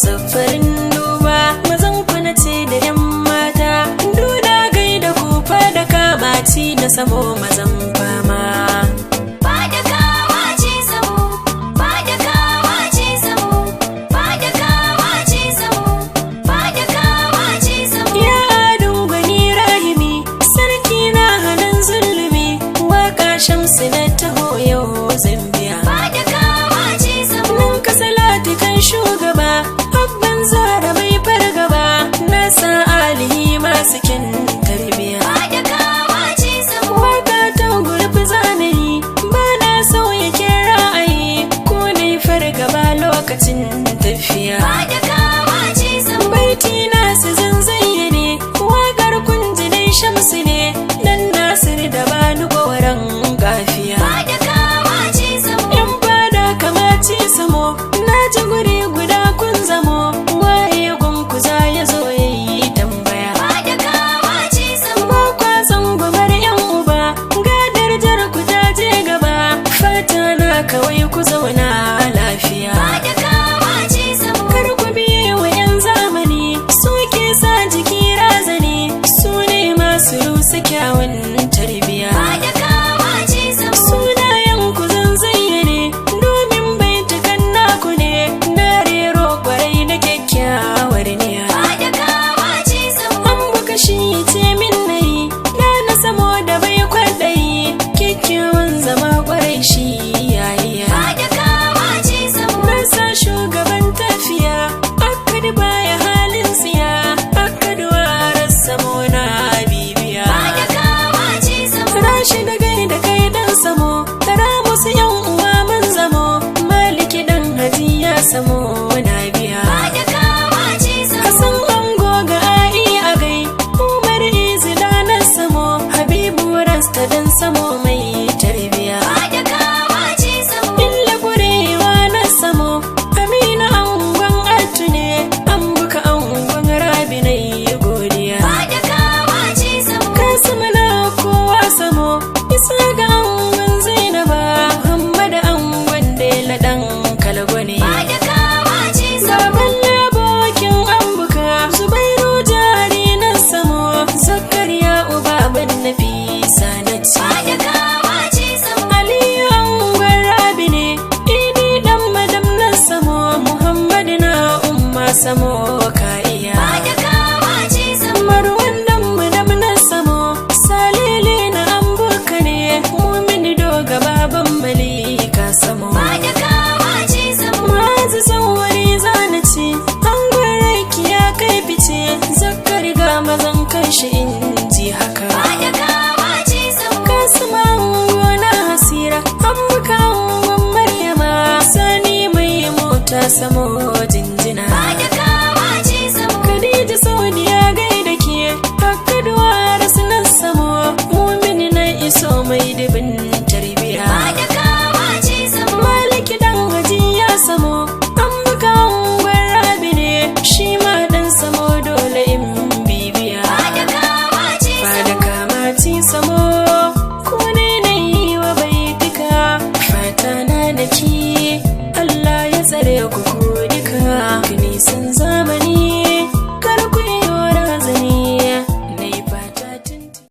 safarin duba mazan ku na ce da yan mata duna gaida ku fada kamaci na samo mazan fama. Shamsu na taho yau zambiya Fada kawace zamo nan ka salati kan shugaba abban zara mai fargaba na sa alihi masu kin tarbiya Fada kawace zamo waka ta gurfi zanayi ba na sauya ke ra'ayi ko ne fargaba lokacin tafiya Fada kawace zamo baiti na su zanzaye wakar kunji dai Shamsu ne dan Nasir da bani goran gafiya Fada kawace zamo yan fada kamaci samo na ji guri guda kun zamo waye gunku za ya zo yayi tambaya Fada kawace zamo ba kwa san gwamar yan uba gadar jar ku ta je gaba fata na kawai ku zauna lafiya Fada kawace zamo kar ku biye wa yan zamani suke sa jiki razani su ne masu rusa kyawun tarbiya Fada kawace zamo sunayen ku zan zayyane domin baitukan naku ne na rero kwarai da kyakkyawar niya Fada kawace zamo an buka shi ce min nayi na samo da bai kwaɗayi kyakkyawan zama kwarai shi yayiya Fada kawace zamo na sa shugaban tafiya akkad baya halin siya akkad warar samo na bibiya Fada kawace zamo rashi da gai da kai dan samo tara musu yan uwa mun zamo maliki dan hajiya samo